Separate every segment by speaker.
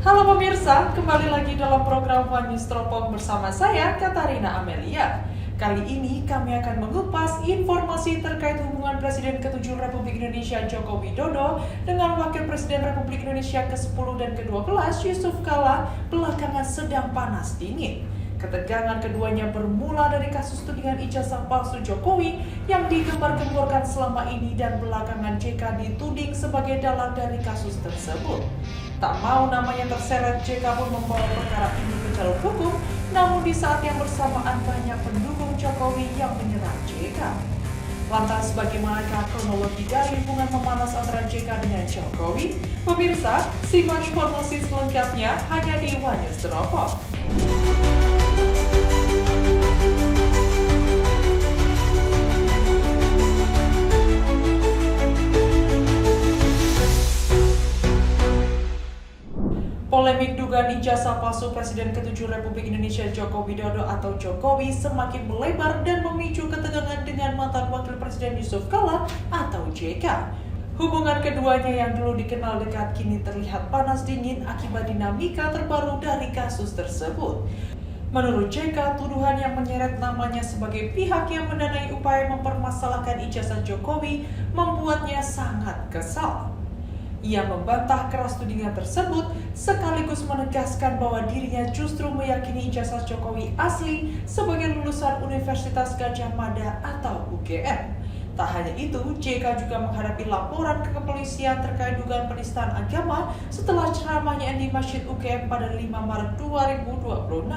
Speaker 1: Halo pemirsa, kembali lagi dalam program One News Teropong bersama saya, Katarina Amelia. Kali ini kami akan mengupas informasi terkait hubungan Presiden ke-7 Republik Indonesia Joko Widodo dengan Wakil Presiden Republik Indonesia ke-10 dan ke-12 Yusuf Kala belakangan sedang panas dingin. Ketegangan keduanya bermula dari kasus tudingan ijazah palsu Jokowi yang digembar-gemborkan selama ini dan belakangan JK dituding sebagai dalang dari kasus tersebut. Tak mau namanya terseret, JK pun membawa perkara ini ke jalur hukum, namun di saat yang bersamaan banyak pendukung Jokowi yang menyerang JK. Lantas bagaimanakah kronologi dari hubungan memanas antara JK dengan Jokowi? Pemirsa, simak informasi selengkapnya hanya di One News Teropong. Polemik dugaan ijazah palsu Presiden ke-7 Republik Indonesia Joko Widodo atau Jokowi semakin melebar dan memicu ketegangan dengan mantan Wakil Presiden Yusuf Kala atau JK. Hubungan keduanya yang dulu dikenal dekat kini terlihat panas dingin akibat dinamika terbaru dari kasus tersebut. Menurut JK, tuduhan yang menyeret namanya sebagai pihak yang mendanai upaya mempermasalahkan ijazah Jokowi membuatnya sangat kesal. Ia membantah keras tudingan tersebut sekaligus menegaskan bahwa dirinya justru meyakini ijazah Jokowi asli sebagai lulusan Universitas Gadjah Mada atau UGM. Tak hanya itu, JK juga menghadapi laporan ke kepolisian terkait dugaan penistaan agama setelah ceramahnya di Masjid UGM pada 5 Maret 2026.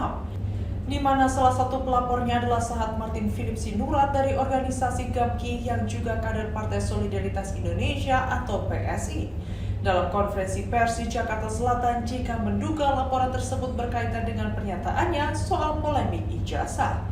Speaker 1: Di mana salah satu pelapornya adalah Sahat Martin Philip Sinurat dari organisasi GAMKI yang juga kader Partai Solidaritas Indonesia atau PSI. Dalam konferensi pers di Jakarta Selatan, JK menduga laporan tersebut berkaitan dengan pernyataannya soal polemik ijazah.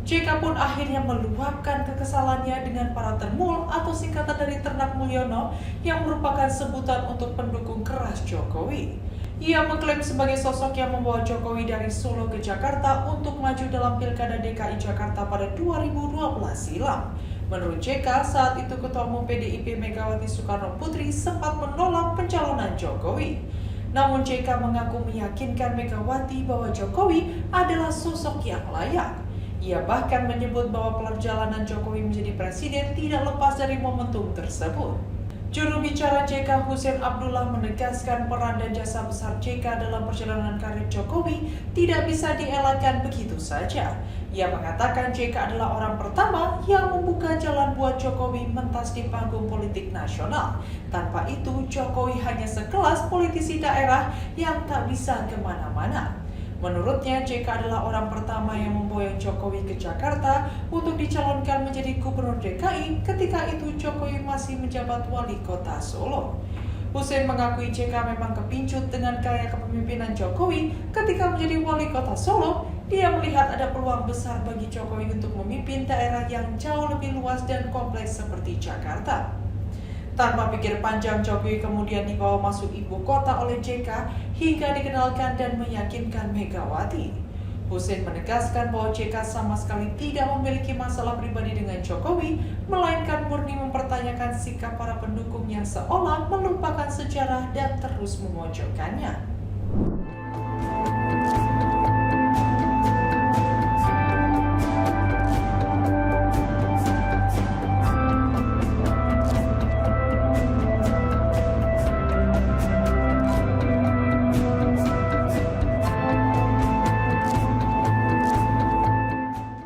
Speaker 1: JK pun akhirnya meluapkan kekesalannya dengan para termul atau singkatan dari Ternak Mulyono yang merupakan sebutan untuk pendukung keras Jokowi. Ia mengklaim sebagai sosok yang membawa Jokowi dari Solo ke Jakarta untuk maju dalam Pilkada DKI Jakarta pada 2012 silam. Menurut JK, saat itu Ketua Umum PDIP Megawati Soekarno Putri sempat menolak pencalonan Jokowi. Namun JK mengaku meyakinkan Megawati bahwa Jokowi adalah sosok yang layak. Ia bahkan menyebut bahwa perjalanan Jokowi menjadi presiden tidak lepas dari momentum tersebut. Juru bicara JK Hussein Abdullah menegaskan peran dan jasa besar JK dalam perjalanan karir Jokowi tidak bisa dielakkan begitu saja. Ia mengatakan JK adalah orang pertama yang membuka jalan buat Jokowi mentas di panggung politik nasional. Tanpa itu, Jokowi hanya sekelas politisi daerah yang tak bisa kemana-mana. Menurutnya, JK adalah orang pertama yang memboyong Jokowi ke Jakarta untuk dicalonkan menjadi gubernur DKI ketika itu Jokowi masih menjabat wali kota Solo. Hussein mengakui JK memang kepincut dengan gaya kepemimpinan Jokowi ketika menjadi wali kota Solo. Dia melihat ada peluang besar bagi Jokowi untuk memimpin daerah yang jauh lebih luas dan kompleks seperti Jakarta. Tanpa pikir panjang, Jokowi kemudian dibawa masuk ibu kota oleh JK hingga dikenalkan dan meyakinkan Megawati. Hussein menegaskan bahwa JK sama sekali tidak memiliki masalah pribadi dengan Jokowi, melainkan murni mempertanyakan sikap para pendukung yang seolah melupakan sejarah dan terus memojokkannya.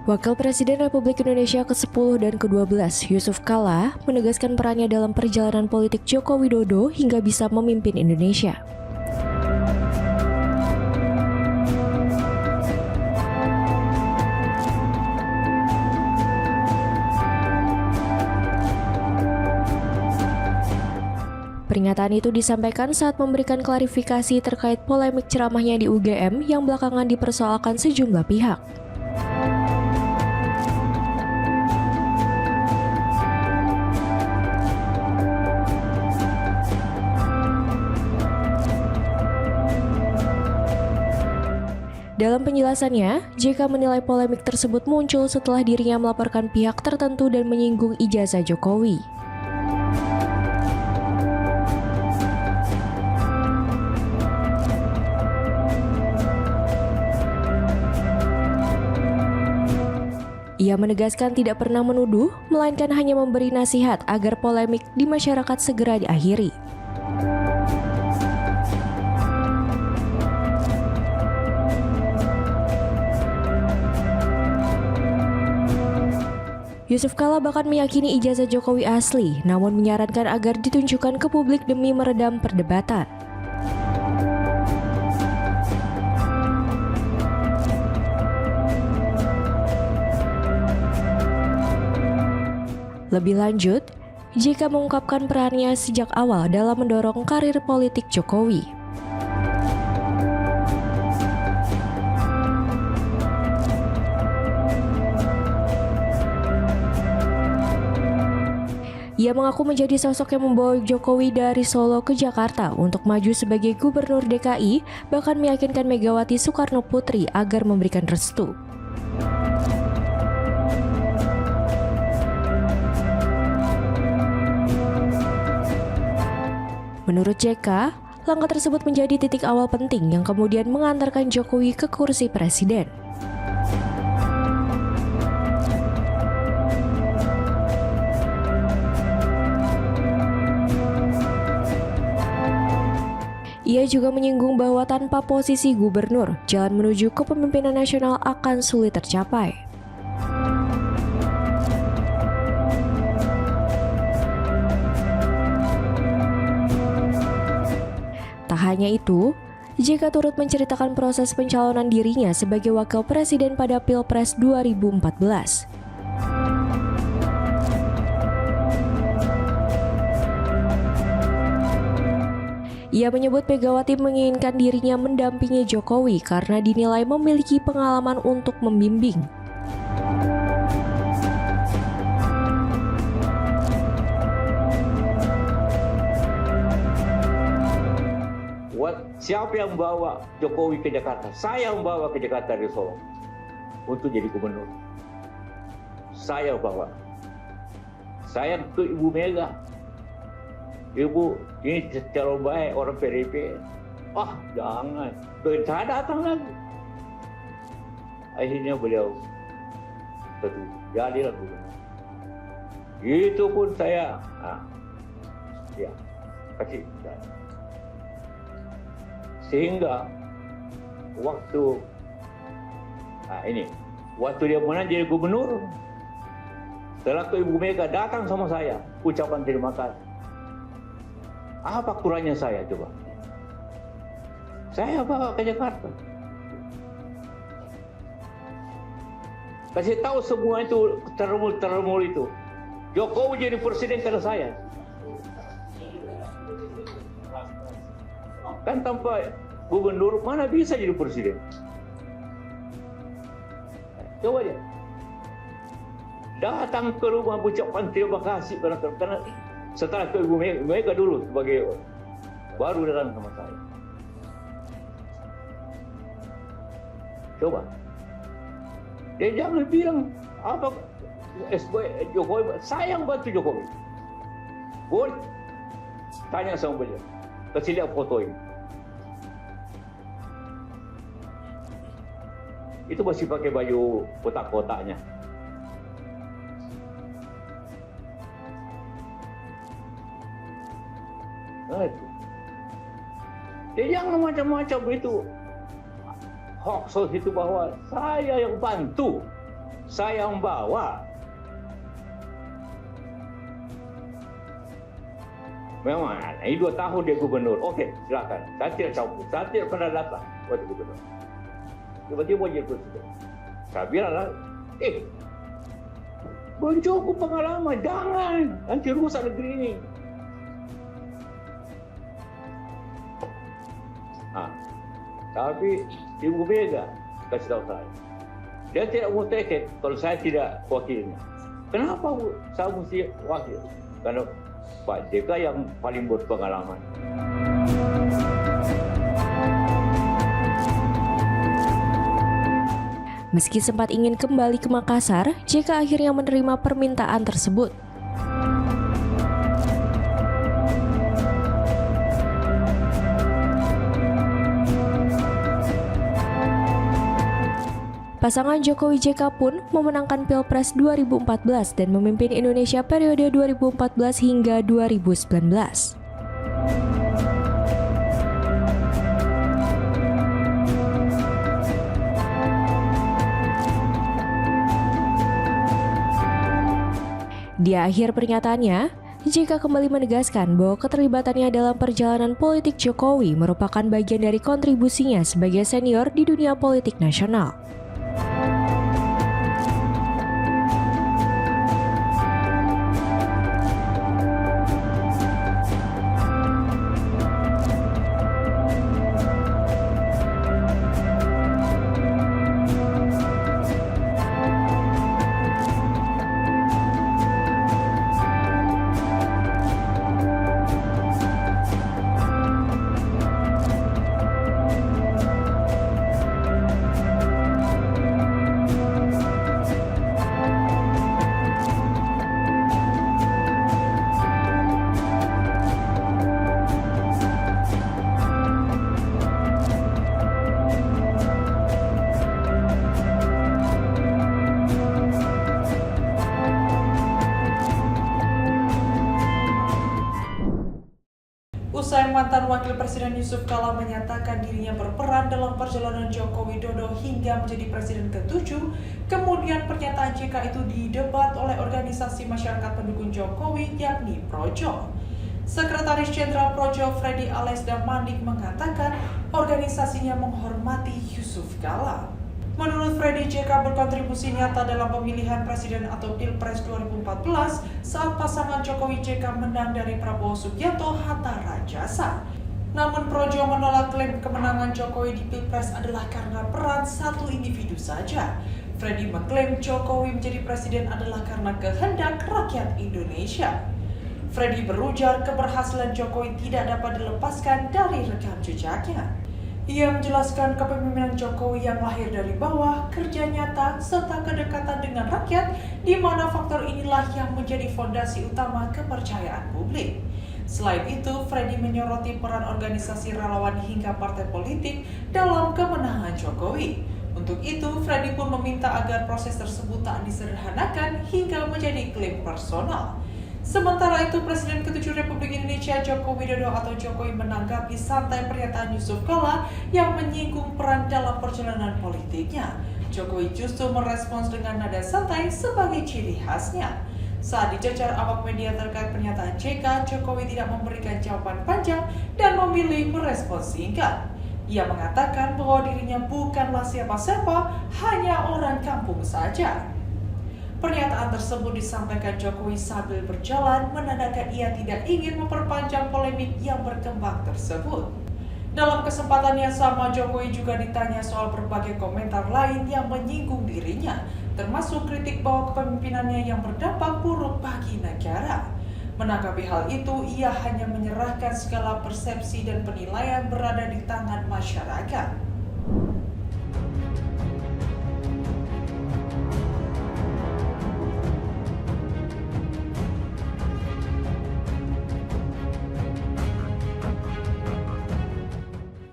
Speaker 2: Wakil Presiden Republik Indonesia ke-10 dan ke-12, Yusuf Kala, menegaskan perannya dalam perjalanan politik Joko Widodo hingga bisa memimpin Indonesia. Pernyataan itu disampaikan saat memberikan klarifikasi terkait polemik ceramahnya di UGM yang belakangan dipersoalkan sejumlah pihak. Dalam penjelasannya, JK menilai polemik tersebut muncul setelah dirinya melaporkan pihak tertentu dan menyinggung ijazah Jokowi. Ia menegaskan tidak pernah menuduh, melainkan hanya memberi nasihat agar polemik di masyarakat segera diakhiri. Yusuf Kala bahkan meyakini ijazah Jokowi asli, namun menyarankan agar ditunjukkan ke publik demi meredam perdebatan. Lebih lanjut, JK mengungkapkan perannya sejak awal dalam mendorong karir politik Jokowi. Ia mengaku menjadi sosok yang membawa Jokowi dari Solo ke Jakarta untuk maju sebagai gubernur DKI, bahkan meyakinkan Megawati Soekarno Putri agar memberikan restu. Menurut JK, langkah tersebut menjadi titik awal penting yang kemudian mengantarkan Jokowi ke kursi presiden. Ia juga menyinggung bahwa tanpa posisi gubernur, jalan menuju kepemimpinan nasional akan sulit tercapai. Tak hanya itu, JK turut menceritakan proses pencalonan dirinya sebagai wakil presiden pada Pilpres 2014. Ia menyebut Megawati menginginkan dirinya mendampingi Jokowi karena dinilai memiliki pengalaman untuk membimbing.
Speaker 3: Siapa yang membawa Jokowi ke Jakarta? Saya membawa ke Jakarta dari Solo untuk jadi gubernur. Saya bawa. Saya ke Ibu Mega. Ibu, ini calon baik orang PDP. Jangan. Saya datang lagi. Akhirnya beliau setuju. Jadilah gubernur. Itu pun saya, kasih. Sehingga waktu dia menang jadi gubernur, setelah ke Ibu Mega datang sama saya, ucapan terima kasih. Apa kurangnya saya coba? Saya bawa ke Jakarta. Kasih tahu semua itu termul itu. Jokowi jadi presiden karena saya. Kan tanpa gubernur mana bisa jadi presiden? Coba aja. Datang ke rumah ucapan terima kasih karena setelah ke Ibu Mega dulu sebagai baru datang sama saya. Coba. Dia jangan bilang apa Jokowi, saya yang bantu Jokowi. Boleh tanya sama beliau. Kasih lihat foto ini. Itu masih pakai baju kotak-kotaknya. Nah itu. Dia jangan macam-macam itu. Hoax itu bahwa saya yang bantu, saya yang bawa. Memang, ini 2 tahun dia gubernur. Oke, silakan. Saya tidak campur. Saya tidak pernah datang waktu gubernur. Tiba-tiba jadi presiden. Saya bilang lah, belum cukup pengalaman, jangan. Nanti rusak negeri ini. Tapi Ibu Mega kasih tahu saya. Dia tidak mau tiket kalau saya tidak wakilnya. Kenapa saya mesti wakil? Karena Pak JK yang paling berpengalaman.
Speaker 2: Meski sempat ingin kembali ke Makassar, JK akhirnya menerima permintaan tersebut. Pasangan Jokowi JK pun memenangkan Pilpres 2014 dan memimpin Indonesia periode 2014 hingga 2019. Di akhir pernyataannya, JK kembali menegaskan bahwa keterlibatannya dalam perjalanan politik Jokowi merupakan bagian dari kontribusinya sebagai senior di dunia politik nasional.
Speaker 1: Usai mantan Wakil Presiden Yusuf Kala menyatakan dirinya berperan dalam perjalanan Joko Widodo hingga menjadi Presiden ke-7, kemudian pernyataan JK itu didebat oleh organisasi masyarakat pendukung Jokowi yakni Projo. Sekretaris Jenderal Projo Freddy Alesda Mandik mengatakan organisasinya menghormati Yusuf Kala. Menurut Freddy, JK berkontribusi nyata dalam pemilihan presiden atau Pilpres 2014 saat pasangan Jokowi JK menang dari Prabowo Subianto Hatta Rajasa. Namun Projo menolak klaim kemenangan Jokowi di Pilpres adalah karena peran satu individu saja. Freddy mengklaim Jokowi menjadi presiden adalah karena kehendak rakyat Indonesia. Freddy berujar keberhasilan Jokowi tidak dapat dilepaskan dari rekam jejaknya. Ia menjelaskan kepemimpinan Jokowi yang lahir dari bawah, kerja nyata, serta kedekatan dengan rakyat, di mana faktor inilah yang menjadi fondasi utama kepercayaan publik. Selain itu, Freddy menyoroti peran organisasi relawan hingga partai politik dalam kemenangan Jokowi. Untuk itu, Freddy pun meminta agar proses tersebut tak disederhanakan hingga menjadi klaim personal. Sementara itu, Presiden ke-7 Republik Indonesia Joko Widodo atau Jokowi menanggapi santai pernyataan Yusuf Kala yang menyinggung peran dalam perjalanan politiknya. Jokowi justru merespons dengan nada santai sebagai ciri khasnya. Saat dicecar awak media terkait pernyataan JK, Jokowi tidak memberikan jawaban panjang dan memilih merespons singkat. Ia mengatakan bahwa dirinya bukanlah siapa-siapa, hanya orang kampung saja. Pernyataan tersebut disampaikan Jokowi sambil berjalan, menandakan ia tidak ingin memperpanjang polemik yang berkembang tersebut. Dalam kesempatan yang sama, Jokowi juga ditanya soal berbagai komentar lain yang menyinggung dirinya, termasuk kritik bahwa kepemimpinannya yang berdampak buruk bagi negara. Menanggapi hal itu, ia hanya menyerahkan segala persepsi dan penilaian berada di tangan masyarakat.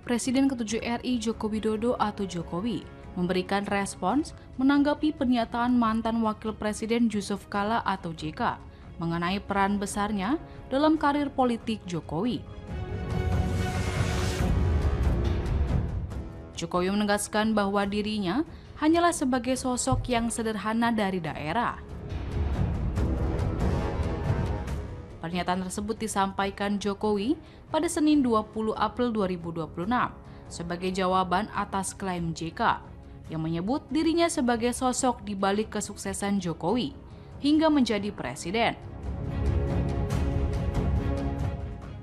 Speaker 4: Presiden ke-7 RI Joko Widodo atau Jokowi memberikan respons menanggapi pernyataan mantan Wakil Presiden Yusuf Kala atau JK mengenai peran besarnya dalam karir politik Jokowi. Jokowi menegaskan bahwa dirinya hanyalah sebagai sosok yang sederhana dari daerah. Pernyataan tersebut disampaikan Jokowi pada Senin 20 April 2026 sebagai jawaban atas klaim JK yang menyebut dirinya sebagai sosok di balik kesuksesan Jokowi hingga menjadi presiden.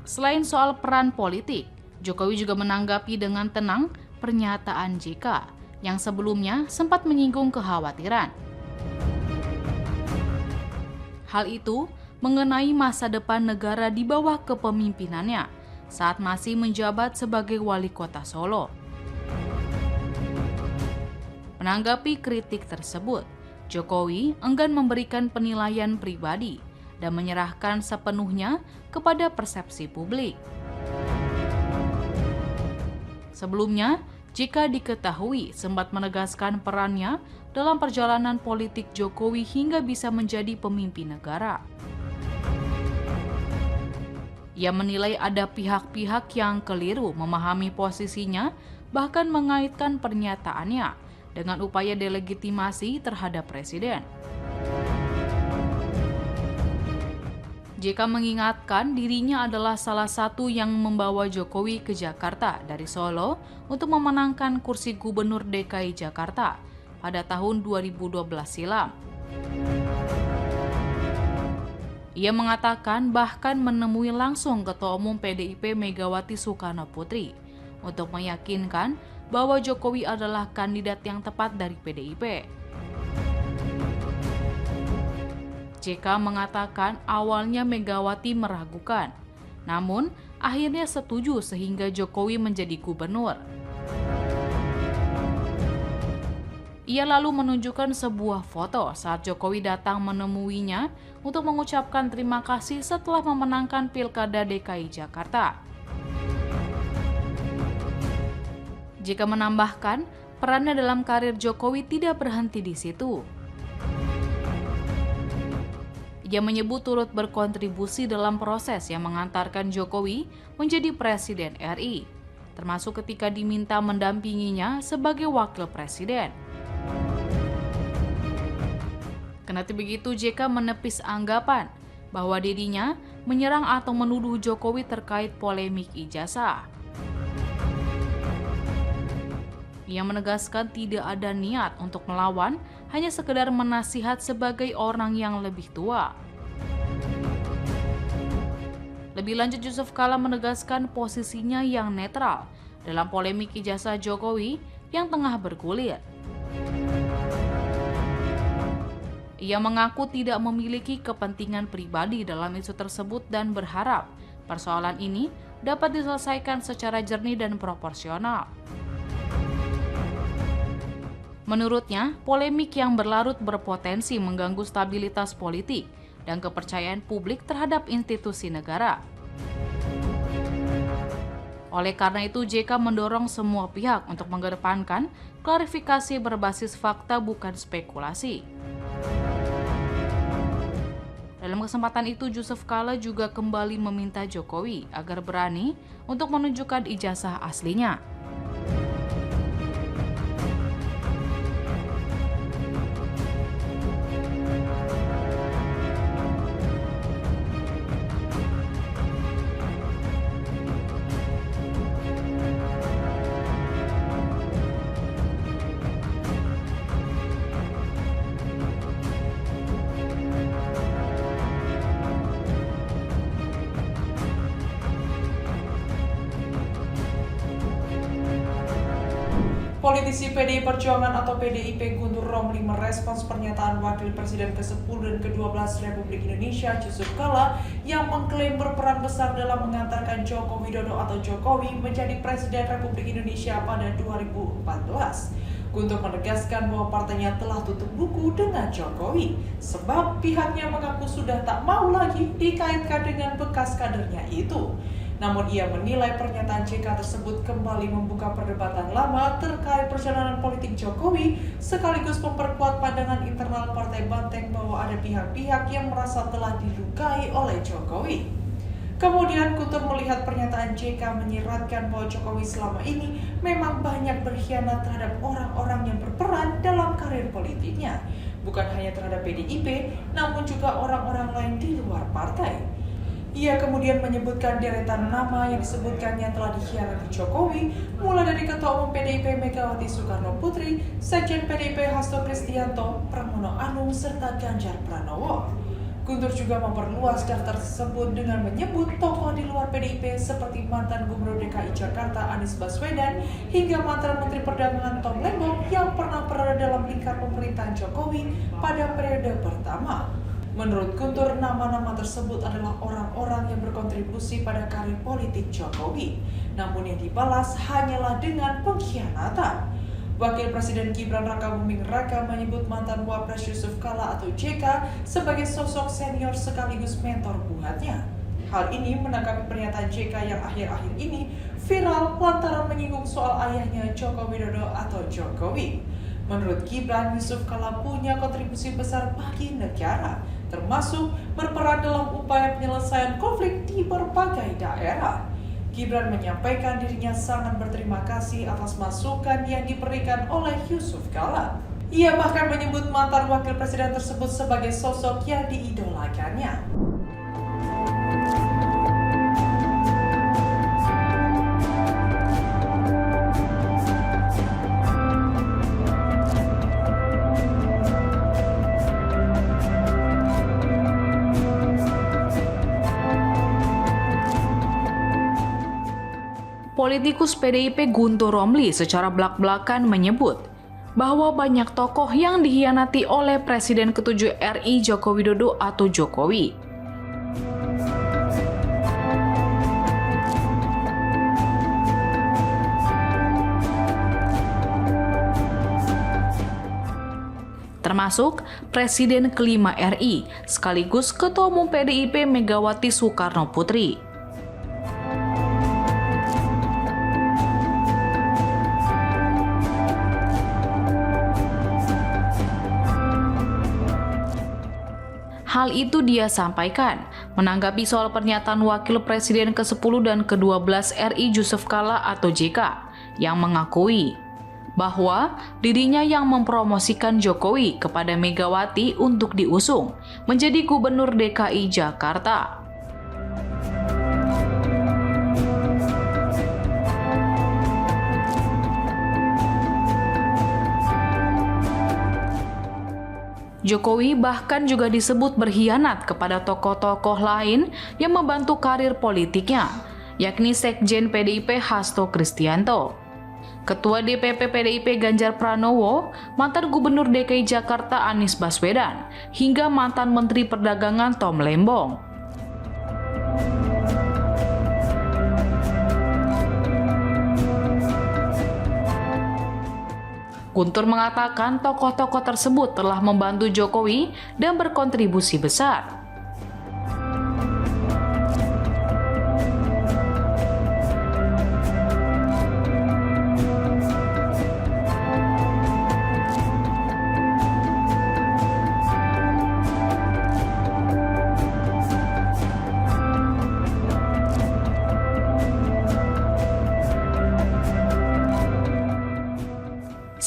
Speaker 4: Selain soal peran politik, Jokowi juga menanggapi dengan tenang pernyataan JK yang sebelumnya sempat menyinggung kekhawatiran. Hal itu mengenai masa depan negara di bawah kepemimpinannya saat masih menjabat sebagai wali kota Solo. Menanggapi kritik tersebut, Jokowi enggan memberikan penilaian pribadi dan menyerahkan sepenuhnya kepada persepsi publik. Sebelumnya, jika diketahui sempat menegaskan perannya dalam perjalanan politik Jokowi hingga bisa menjadi pemimpin negara. Ia menilai ada pihak-pihak yang keliru memahami posisinya, bahkan mengaitkan pernyataannya dengan upaya delegitimasi terhadap presiden. JK mengingatkan dirinya adalah salah satu yang membawa Jokowi ke Jakarta dari Solo untuk memenangkan kursi Gubernur DKI Jakarta pada tahun 2012 silam. Ia mengatakan bahkan menemui langsung Ketua Umum PDIP Megawati Soekarno Putri untuk meyakinkan bahwa Jokowi adalah kandidat yang tepat dari PDIP. JK mengatakan awalnya Megawati meragukan, namun akhirnya setuju sehingga Jokowi menjadi gubernur. Ia lalu menunjukkan sebuah foto saat Jokowi datang menemuinya untuk mengucapkan terima kasih setelah memenangkan Pilkada DKI Jakarta. JK menambahkan, perannya dalam karir Jokowi tidak berhenti di situ. Ia menyebut turut berkontribusi dalam proses yang mengantarkan Jokowi menjadi Presiden RI, termasuk ketika diminta mendampinginya sebagai Wakil Presiden. Kendati begitu, JK menepis anggapan bahwa dirinya menyerang atau menuduh Jokowi terkait polemik ijazah. Ia menegaskan tidak ada niat untuk melawan, hanya sekedar menasihat sebagai orang yang lebih tua. Lebih lanjut, Yusuf Kala menegaskan posisinya yang netral dalam polemik ijazah Jokowi yang tengah bergulir. Ia mengaku tidak memiliki kepentingan pribadi dalam isu tersebut dan berharap persoalan ini dapat diselesaikan secara jernih dan proporsional. Menurutnya, polemik yang berlarut berpotensi mengganggu stabilitas politik dan kepercayaan publik terhadap institusi negara. Oleh karena itu, JK mendorong semua pihak untuk mengedepankan klarifikasi berbasis fakta bukan spekulasi. Dalam kesempatan itu, Yusuf Kala juga kembali meminta Jokowi agar berani untuk menunjukkan ijazah aslinya.
Speaker 1: Politisi PDI Perjuangan atau PDIP Guntur Romli merespons pernyataan Wakil Presiden ke-10 dan ke-12 Republik Indonesia Yusuf Kala yang mengklaim berperan besar dalam mengantarkan Joko Widodo atau Jokowi menjadi Presiden Republik Indonesia pada 2014. Guntur menegaskan bahwa partainya telah tutup buku dengan Jokowi sebab pihaknya mengaku sudah tak mau lagi dikaitkan dengan bekas kadernya itu. Namun ia menilai pernyataan JK tersebut kembali membuka perdebatan lama terkait perjalanan politik Jokowi sekaligus memperkuat pandangan internal Partai Banteng bahwa ada pihak-pihak yang merasa telah dilukai oleh Jokowi. Kemudian Guntur melihat pernyataan JK menyiratkan bahwa Jokowi selama ini memang banyak berkhianat terhadap orang-orang yang berperan dalam karir politiknya, bukan hanya terhadap PDIP, namun juga orang-orang lain di luar partai. Ia kemudian menyebutkan deretan nama yang disebutkannya telah dikhianati Jokowi, mulai dari Ketua Umum PDIP Megawati Soekarno Putri, Sekjen PDIP Hasto Kristianto, Pramono Anung, serta Ganjar Pranowo. Guntur juga memperluas daftar tersebut dengan menyebut tokoh di luar PDIP seperti mantan Gubernur DKI Jakarta Anies Baswedan hingga mantan Menteri Perdagangan Tom Lembong yang pernah berada dalam lingkar pemerintahan Jokowi pada periode pertama. Menurut Guntur, nama-nama tersebut adalah orang-orang yang berkontribusi pada karir politik Jokowi, namun yang dibalas hanyalah dengan pengkhianatan. Wakil Presiden Gibran Rakabuming Raka menyebut mantan Wapres Yusuf Kala atau JK sebagai sosok senior sekaligus mentor buatnya. Hal ini menanggapi pernyataan JK yang akhir-akhir ini viral lantaran menyinggung soal ayahnya Joko Widodo atau Jokowi. Menurut Gibran, Yusuf Kala punya kontribusi besar bagi negara, termasuk berperan dalam upaya penyelesaian konflik di berbagai daerah. Gibran menyampaikan dirinya sangat berterima kasih atas masukan yang diberikan oleh Yusuf Kala. Ia bahkan menyebut mantan wakil presiden tersebut sebagai sosok yang diidolakannya.
Speaker 4: Politikus PDIP Guntur Romli secara belak-belakan menyebut bahwa banyak tokoh yang dikhianati oleh Presiden ke-7 RI Joko Widodo atau Jokowi. Termasuk Presiden kelima RI sekaligus Ketua Umum PDIP Megawati Soekarno Putri. Hal itu dia sampaikan menanggapi soal pernyataan Wakil Presiden ke-10 dan ke-12 RI Yusuf Kala atau JK yang mengakui bahwa dirinya yang mempromosikan Jokowi kepada Megawati untuk diusung menjadi Gubernur DKI Jakarta. Jokowi bahkan juga disebut berkhianat kepada tokoh-tokoh lain yang membantu karir politiknya, yakni Sekjen PDIP Hasto Kristianto, Ketua DPP PDIP Ganjar Pranowo, mantan Gubernur DKI Jakarta Anies Baswedan, hingga mantan Menteri Perdagangan Tom Lembong. Guntur mengatakan tokoh-tokoh tersebut telah membantu Jokowi dan berkontribusi besar.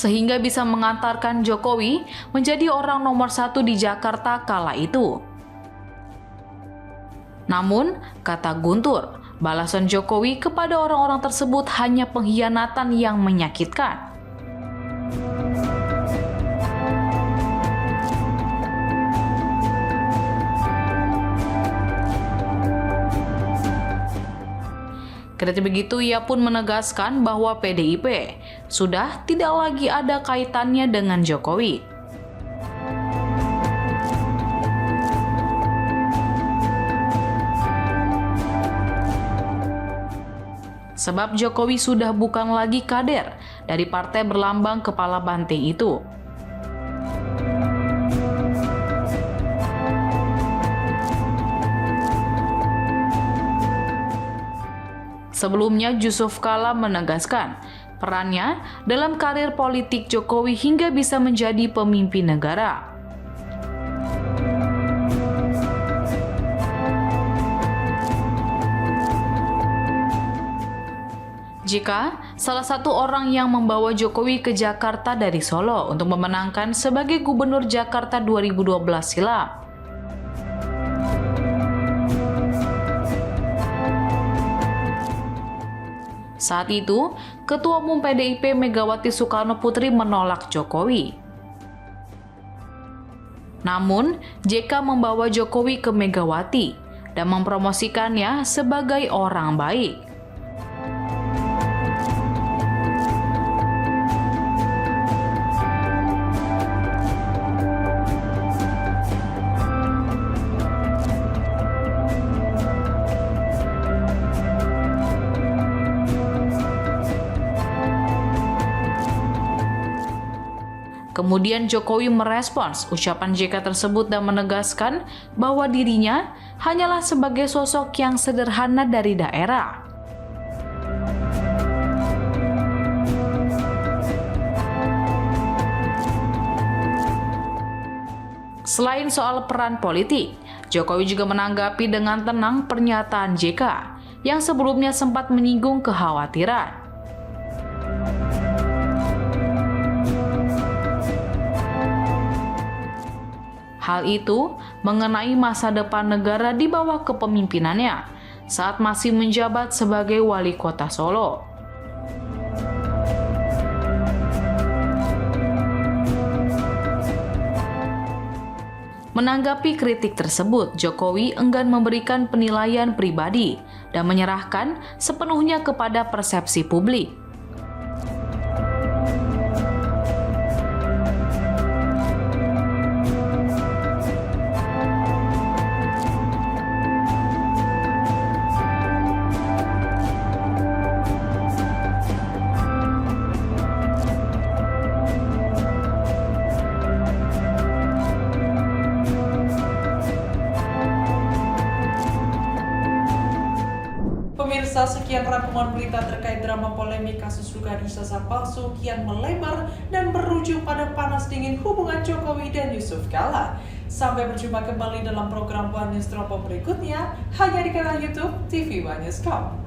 Speaker 4: Sehingga bisa mengantarkan Jokowi menjadi orang nomor 1 di Jakarta kala itu. Namun, kata Guntur, balasan Jokowi kepada orang-orang tersebut hanya pengkhianatan yang menyakitkan. Kendati begitu, ia pun menegaskan bahwa PDIP sudah tidak lagi ada kaitannya dengan Jokowi. Sebab Jokowi sudah bukan lagi kader dari partai berlambang kepala banteng itu. Sebelumnya, Yusuf Kala menegaskan perannya dalam karir politik Jokowi hingga bisa menjadi pemimpin negara. Jika salah satu orang yang membawa Jokowi ke Jakarta dari Solo untuk memenangkan sebagai Gubernur Jakarta 2012 silam. Saat itu, Ketua Umum PDIP Megawati Soekarno Putri menolak Jokowi. Namun, JK membawa Jokowi ke Megawati dan mempromosikannya sebagai orang baik. Kemudian Jokowi merespons ucapan JK tersebut dan menegaskan bahwa dirinya hanyalah sebagai sosok yang sederhana dari daerah. Selain soal peran politik, Jokowi juga menanggapi dengan tenang pernyataan JK yang sebelumnya sempat menyinggung kekhawatiran. Hal itu mengenai masa depan negara di bawah kepemimpinannya saat masih menjabat sebagai wali kota Solo. Menanggapi kritik tersebut, Jokowi enggan memberikan penilaian pribadi dan menyerahkan sepenuhnya kepada persepsi publik.
Speaker 1: Pemirsa, sekian rangkuman berita terkait drama polemik kasus dugaan ijazah palsu kian melebar dan berujung pada panas dingin hubungan Jokowi dan Yusuf Kala. Sampai berjumpa kembali dalam program One News Teropong berikutnya hanya di kanal YouTube TV One News.com.